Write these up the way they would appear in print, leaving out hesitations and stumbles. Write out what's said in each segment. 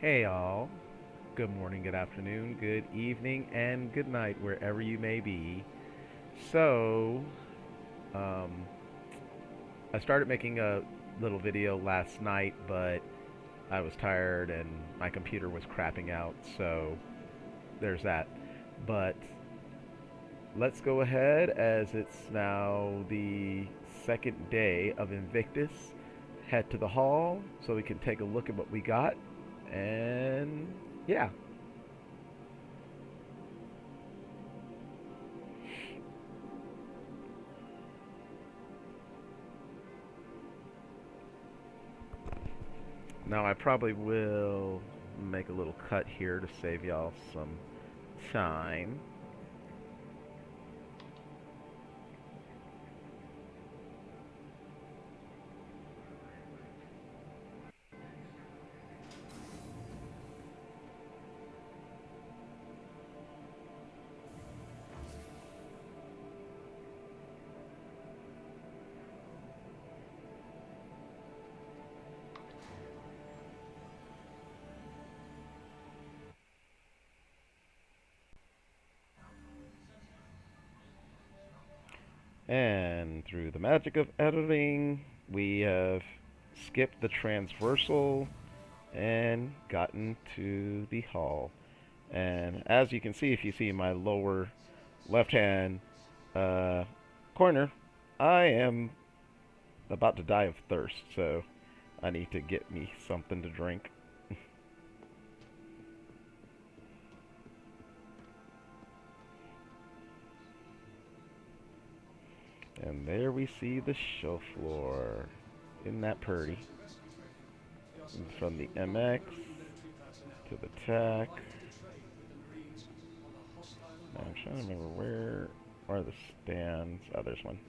Hey all. Good morning, good afternoon, good evening, and good night wherever you may be. So, um, I started making a little video last night, but I was tired and my computer was crapping out, so there's that. But let's go ahead as it's now the second day of Invictus. Head to the hall so we can take a look at what we got. And yeah, now I probably will make a little cut here to save y'all some time. And through the magic of editing, we have skipped the transversal and gotten to the hull. And as you can see, if you see my lower left hand uh, corner, I am about to die of thirst, so I need to get me something to drink. And there we see the show floor. Isn't that pretty? From the MX to the TAC. I'm trying to remember where are the stands. Oh, there's one.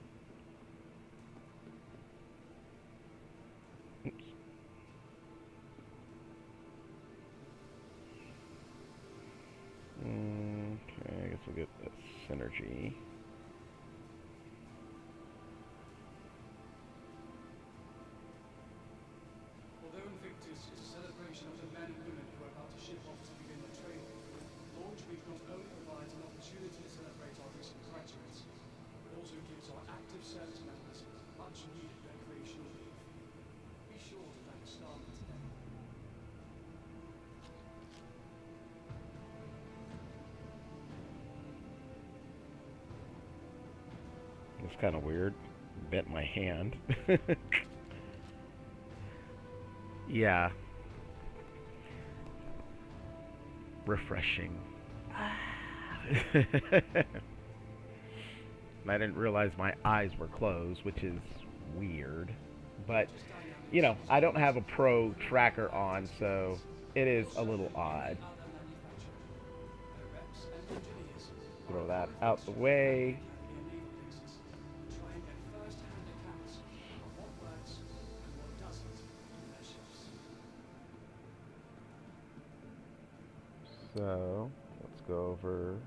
Oops. Okay, I guess we'll get the synergy. Although Invictus is a celebration of the men and women who are about to ship off to begin their training, Launch Week not only provides an opportunity to celebrate our recent graduates, but also gives our active service members much needed recreational leave. Be sure to thank Starman today. It's kind of weird. Bent my hand. Yeah, refreshing. And I didn't realize my eyes were closed, which is weird. But, Just you dynamic know, I don't precision, have a pro reliable tracker on, maintenance, so it and is your a little service like odd. any other manufacturer. Their reps and engineers are Throw at that both out the instrument and way. academy and naval bases to try and get first-hand accounts of what works and what doesn't in their ships. So, let's go over.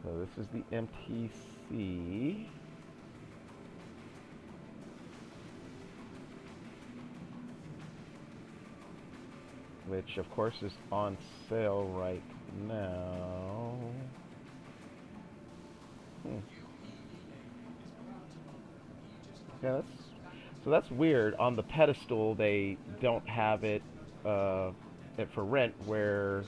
So, this is the MTC, which of course is on sale right now. Hmm. Yeah, that's weird. On the pedestal, they don't have uh, it for rent. Where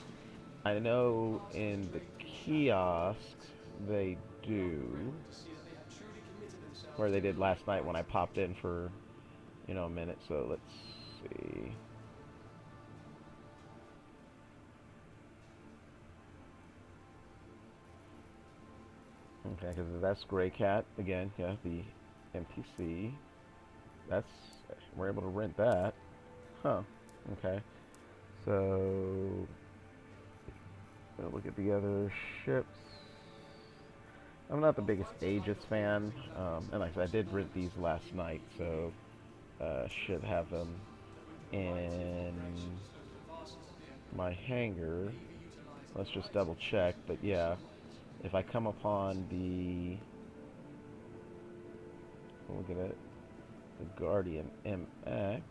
I know in the kiosks they do, To see that they have truly committed themselves where to they the did Launch last night when I program. popped in for a minute. So let's see. Okay, because that's Gray Cat again. Yeah, the MTC. That's we're able to rent that. Huh. Okay. So we'll look at the other ships. I'm not the While biggest fighter Aegis Hydra 4 fan, is reloading its and like I said, I Invictus did rent these 900 last night, GE so should have them but with the variety of in operations over the vast Neopolis, my hangar. the Navy utilized Let's the just highest double check. efficiency But fuel yeah, support if I to come keep the upon vessel afloat. the, look at it, the Guardian MX.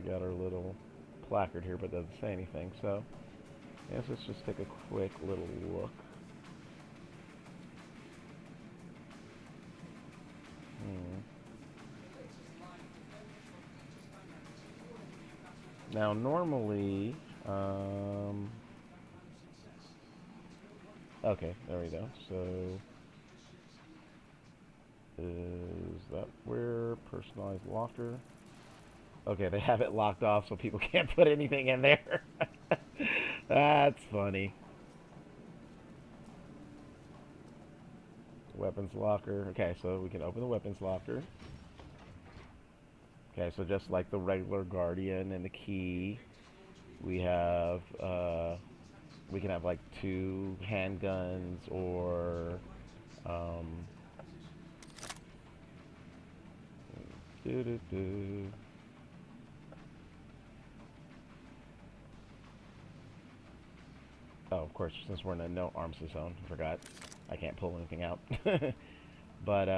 got our little placard here, but doesn't say anything. So, I guess let's just take a quick little look. Hmm. Now, normally, okay, there we go. So, is that where personalized locker? Okay, they have it locked off so people can't put anything in there. That's funny. Weapons locker. Okay, so we can open the weapons locker. Okay, so just like the regular Guardian and the key, we have we can have like two handguns or um, doo -doo -doo. Oh, of course, since we're in a no arms zone, I forgot I can't pull anything out. But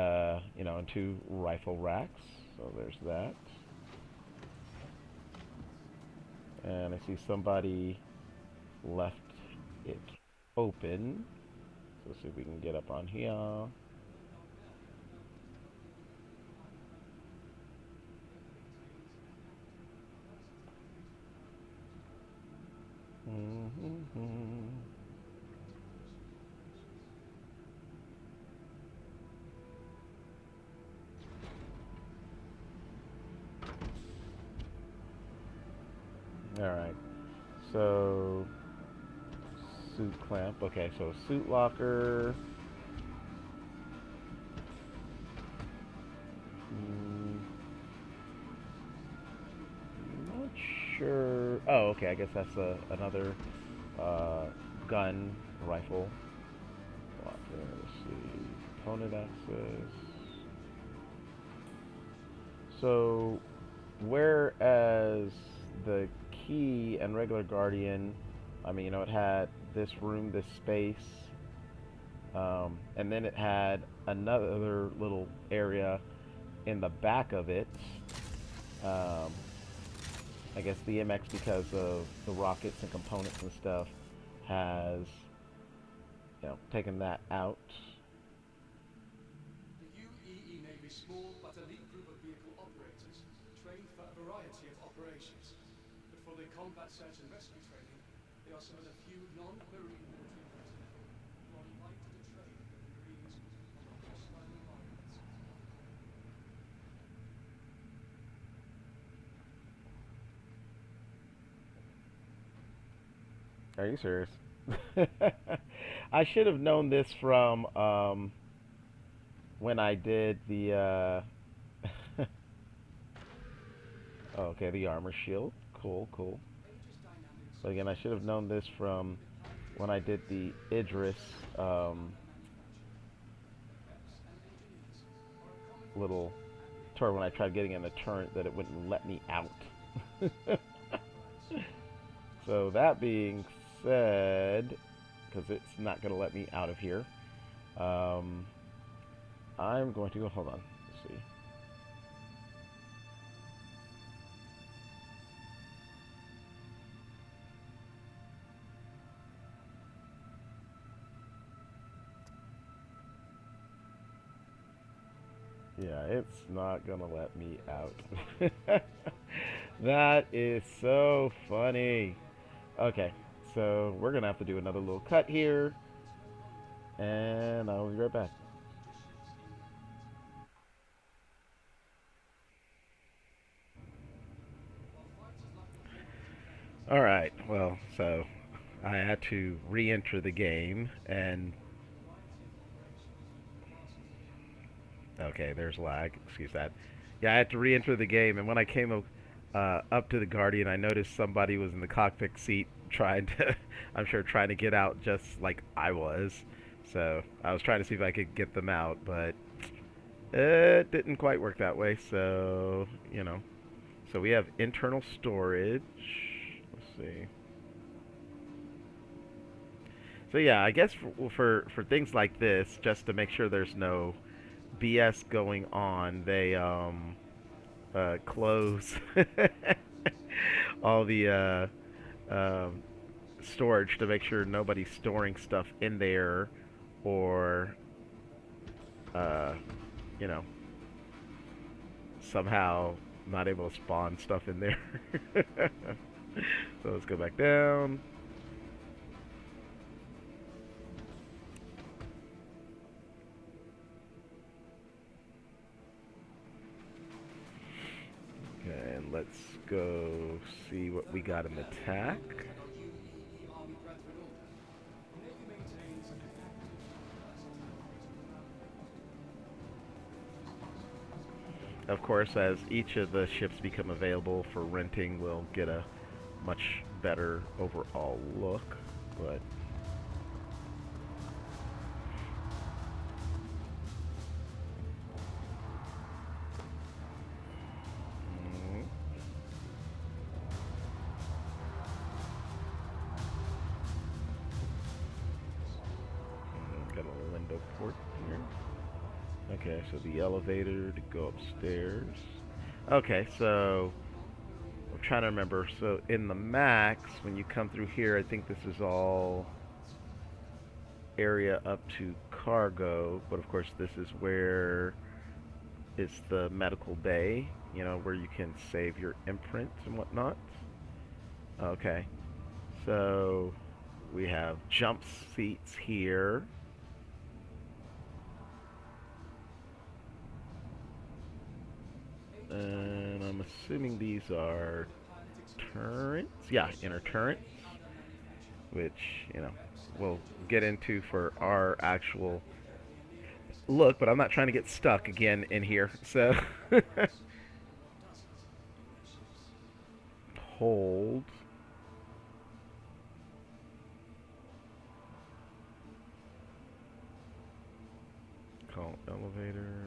you know, and two rifle racks. So there's that. And I see somebody left it open. So let's see if we can get up on here. Mm-hmm. All right. So suit clamp. Okay, so suit locker. Mm, not sure. Oh, okay. I guess that's another uh, gun rifle locker. Let's see. Component access. So whereas the key and regular Guardian, I mean, you know, it had this room, this space, and then it had another little area in the back of it. Um, I guess the MX, because of the rockets and components and stuff, has, you know, taken that out. The UEE may be small but elite group of vehicle operators, trained for a variety of operations. But for their combat search and rescue training, they are some of the few non-marine military personnel who are aligned to the trade of the Marines on the hostile environments. Are you serious? I should have known this from when I did the oh, okay, the armor shield. Cool, cool. Aegis Dynamics But again, I should have known this from with planetary when I did the Idris armor manufacturing. Reps and engineers are a common little feature at the turret when I Invictus. tried getting in the turret that it wouldn't let me out. Just So that being said, because it's not going to let me out of here, um, I'm going to go. Hold on. Let's see. Yeah, it's not gonna let me out. That is so funny. Okay, so we're gonna have to do another little cut here, and I'll be right back. All right, well, so I had to re-enter the game, and okay, there's lag. Excuse that. Yeah, I had to re-enter the game, and when I came up to the Guardian, I noticed somebody was in the cockpit seat trying to, I'm sure, trying to get out just like I was. So I was trying to see if I could get them out, but it didn't quite work that way. So you know, so we have internal storage. Let's see. So yeah, I guess for things like this, just to make sure there's no BS going on, they close all the storage to make sure nobody's storing stuff in there or uh, you know, somehow not able to spawn stuff in there. So let's go back down. Okay, and let's go see what we got in the tack. Army Brethren order. The Navy maintains an active Of course, as each of the ships become available for renting, we'll get a much better overall look. But got a window port here. Okay, so the elevator to go upstairs. Okay, so I'm trying to remember. So in the max, when you come through here, I think this is all area up to cargo. But of course, this is where it's the medical bay, you know, where you can save your imprints and whatnot. Okay, so we have jump seats here. And I'm assuming these are turrets. Yeah, inner turrets, which, you know, we'll get into for our actual look, but I'm not trying to get stuck again in here. So hold. Call elevator.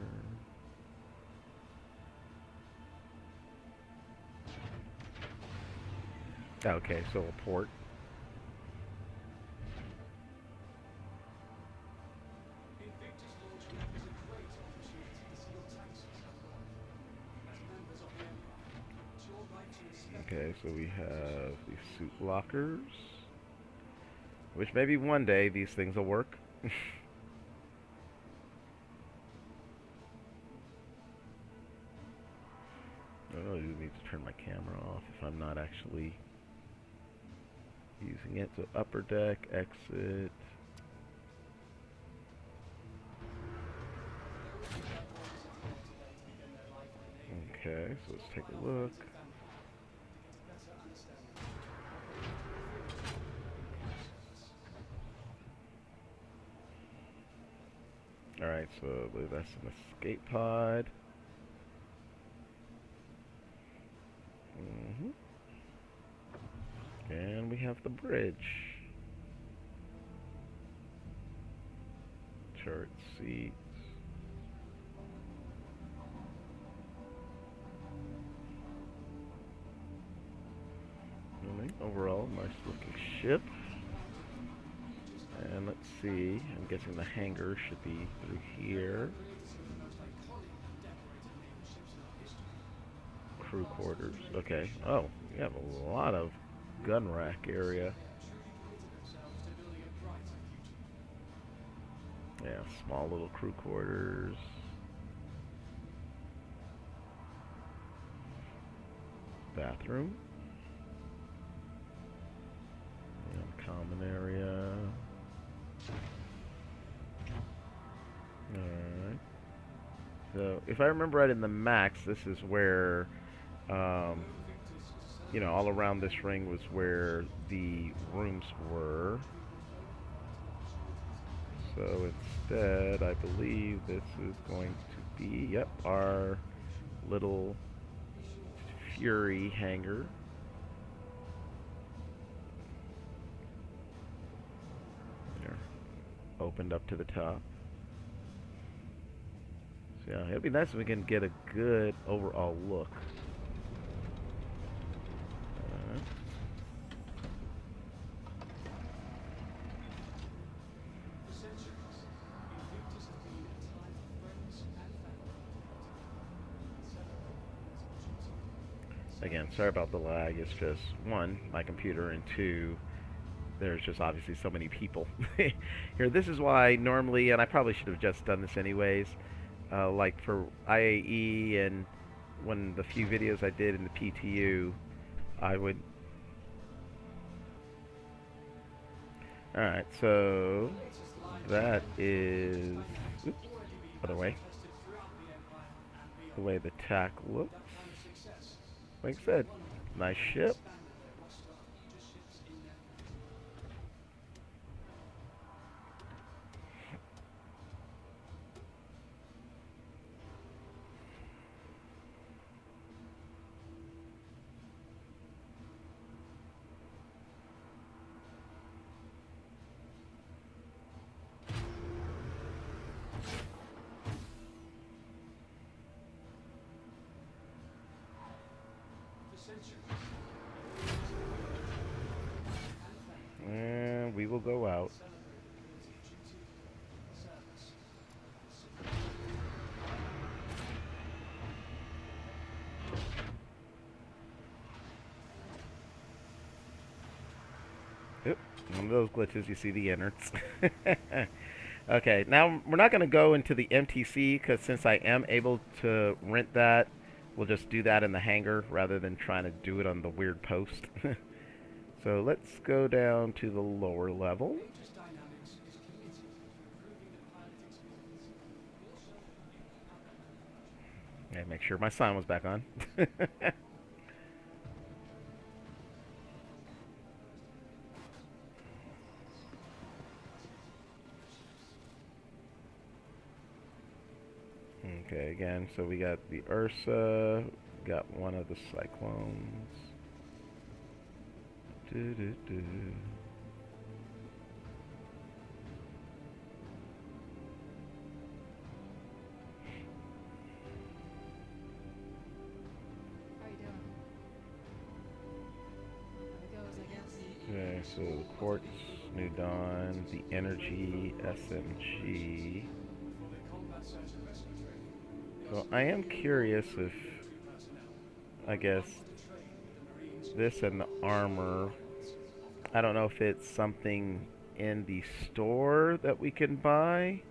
Okay, so a port. Invictus launch offers a great opportunity to see your taxes as well. As members of the Empire, it's your right to inspect. Okay, so we have these suit lockers, which maybe one day these things will work. I really do need to turn my camera off if I'm not actually using it. So upper deck, exit. Okay, so let's take a look. Alright, so I believe that's an escape pod. And we have the bridge. Turret seats. Overall, nice looking ship. And let's see, I'm guessing the hangar should be through here. Crew quarters. Okay. Oh, we have a lot of gun rack area. Yeah, small little crew quarters. Bathroom. And common area. Alright. So, if I remember right in the max, this is where, you know, all around this ring was where the rooms were. So instead, I believe this is going to be, yep, our little Fury hangar. There. Opened up to the top. So yeah, it'd be nice if we can get a good overall look. Again, sorry about the lag. It's just one, my computer, and two, there's just obviously so many people here. This is why normally, and I probably should have just done this anyways, like for IAE and when the few videos I did in the PTU, I would. Alright, so The latest line that change is oops, already being other battle way. tested throughout the Empire and The beyond. way the tack With looks. that kind of success, Like I it's no said, wonder nice they've ship. expanded their roster of leader ships in their fleet. For centuries, and family And we will go out. celebrated the pillars of duty, service, and civility. Yep, one of those glitches, you see the innards. Okay, now we're not going to go into the MTC because since I am able to rent that, we'll just do that in the hangar rather than trying to do it on the weird post. So let's go down to the lower level. Aegis Dynamics is committed to improving the pilot experience. And make sure my sign was back on. Okay, again, so we got the Ursa, got one of the Cyclones. Do, do, do. How you doing? How it goes, I guess. Okay, so the Quartz, New Dawn, the Energy, SMG. For their combat search and rescue training, they are So I am supporting curious if, infantry personnel I guess, to train with the Marines this and the armor, I don't know if it's something in the store that we can buy,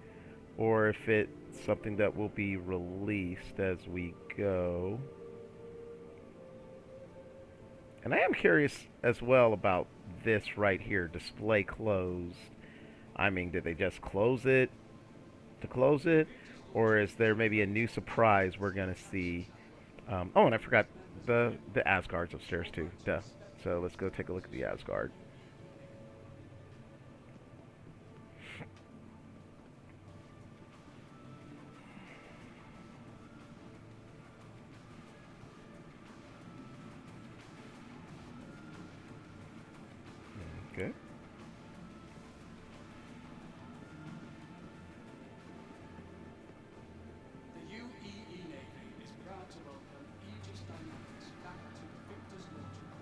or if it's something that will be released as we go. And I am curious as well about this right here, display closed. I mean, did they just close it to close it? Or is there maybe a new surprise we're going to see? Oh, and I forgot the Asgard's upstairs too. Duh. So let's go take a look at the Asgard. Okay. The UEE Navy is proud to welcome Aegis Dynamics back to Invictus launcher.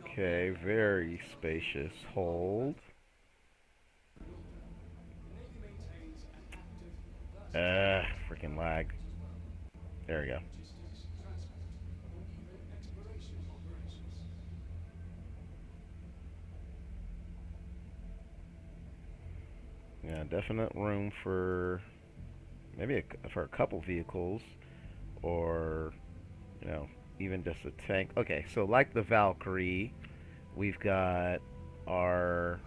Okay, very spacious hold. The Navy maintains an active, versatile Freaking lag. There we go. logistics, transport, or even exploration operations. Yeah, definite room for maybe for a couple vehicles, or you know, even just a tank. Okay, so like the Valkyrie, we've got our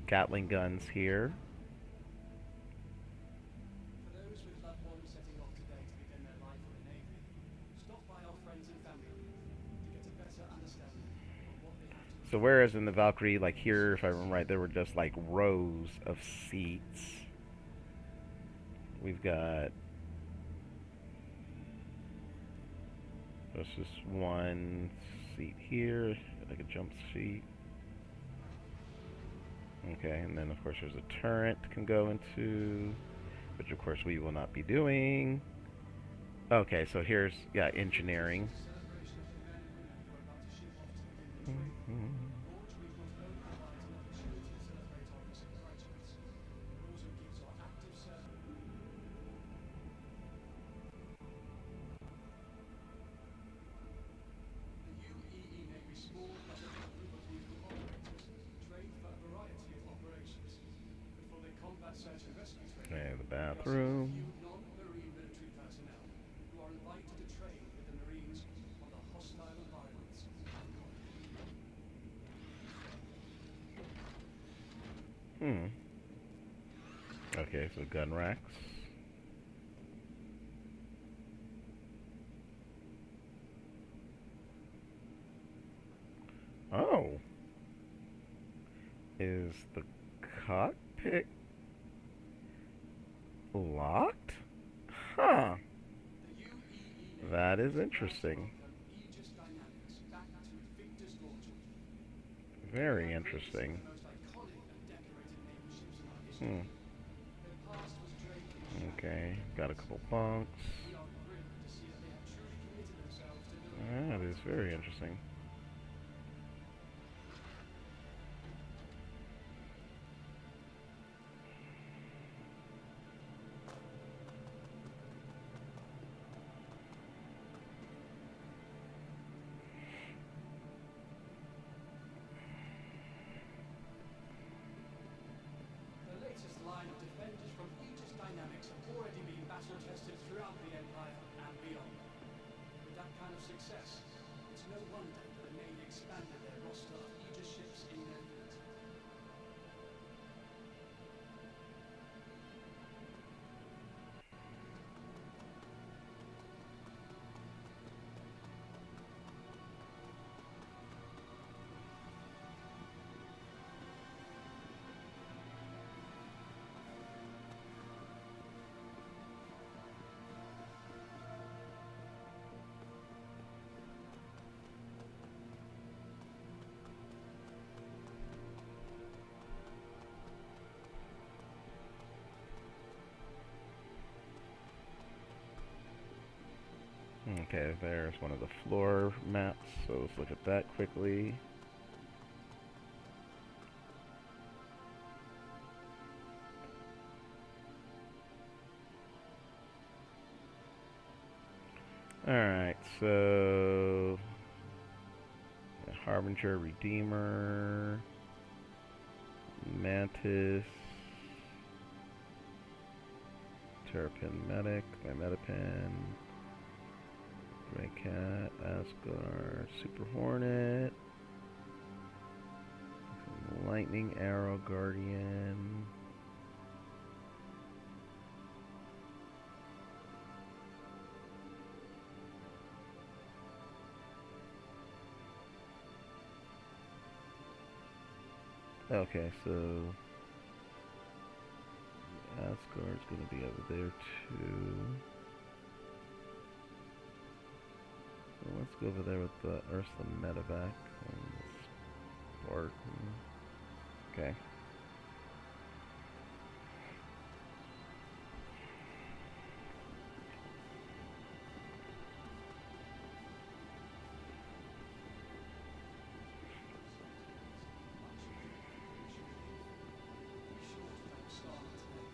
Gatling guns here. For those with loved ones setting off today to begin their life in the Navy, stop by our friends and family to get a better understanding of what they have to So whereas in the Valkyrie, like here, if I remember right, there were just like rows of seats. We've got there's just one seat here, like a jump seat. Okay, and then of course there's a turret can go into, which of course we will not be doing. Okay, so here's yeah, engineering. Is a celebration of the men and women who are about to ship off to begin the training. Mhm. Launch Week not only provides an opportunity to celebrate our recent graduates, but also gives our active service. The UEE may be small, but a group of vehicle operators trained for a variety of operations. But for their combat search and rescue training, Okay, the there are still a few bathroom. non-marine military personnel who are invited to train with the Marines on the hostile environments of combat. Hmm. Okay, so gun racks. Oh, is the cockpit locked? Huh. The UEE Navy That is is proud to interesting. welcome Aegis Dynamics back to Invictus launch week. The Very airline bring some of interesting. the most iconic and decorated Navy ships in our Hmm. history. Their past was draped in shadow and Okay, got a chaos, couple bunks. but we are thrilled to see that they have truly committed themselves to building a That brighter is very future. interesting. The latest line of defenders from Aegis Dynamics have already been battle tested throughout the Empire and beyond. With that kind of success, it's no wonder that the Navy expanded their roster of Aegis ships in their fleet. Okay, there's one of the floor maps. So let's look at that quickly. Alright, so Harbinger, Redeemer, Mantis, Terrapin Medic, my Metapin, Grey Cat, Asgard, Super Hornet, Lightning Arrow Guardian. Okay, so Asgard's gonna be over there too. So let's go over there with the Ursula Medevac and Spartan. Okay. Be sure to thank Starman today.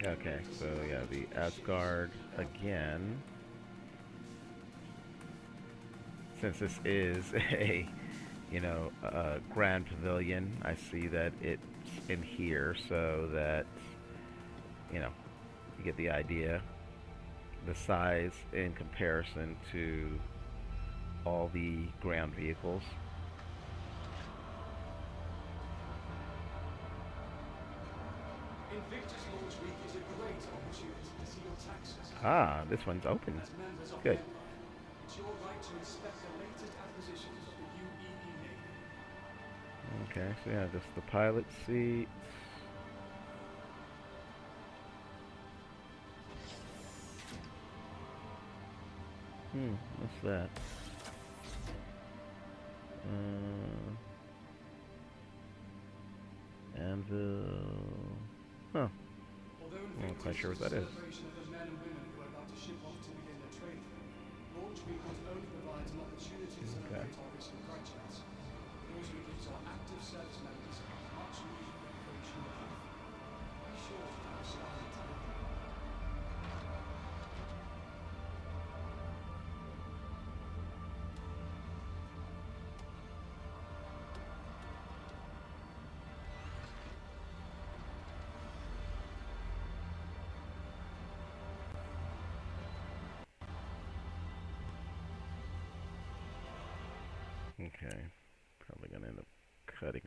Okay, so yeah, the Asgard again. Since this is a, a grand pavilion, I see that it's in here so that, you know, you get the idea. The size in comparison to all the ground vehicles. Invictus Launch Week is a great opportunity to see your taxes Ah, this one's open. as members of the Good. Empire. It's your right to inspect the latest acquisitions of the UEE Navy. Okay, so yeah, just the pilot seat. What's that? Uh, Anvil. Huh. Although I'm not quite Invictus sure is what a that is. celebration of the men and women who are about to ship off to begin their training, Launch Week not only provides an opportunity to Okay. celebrate our recent graduates, it also gives our active service members much needed recreation and youth. Be sure to have a smile to them. Okay. Probably gonna end up cutting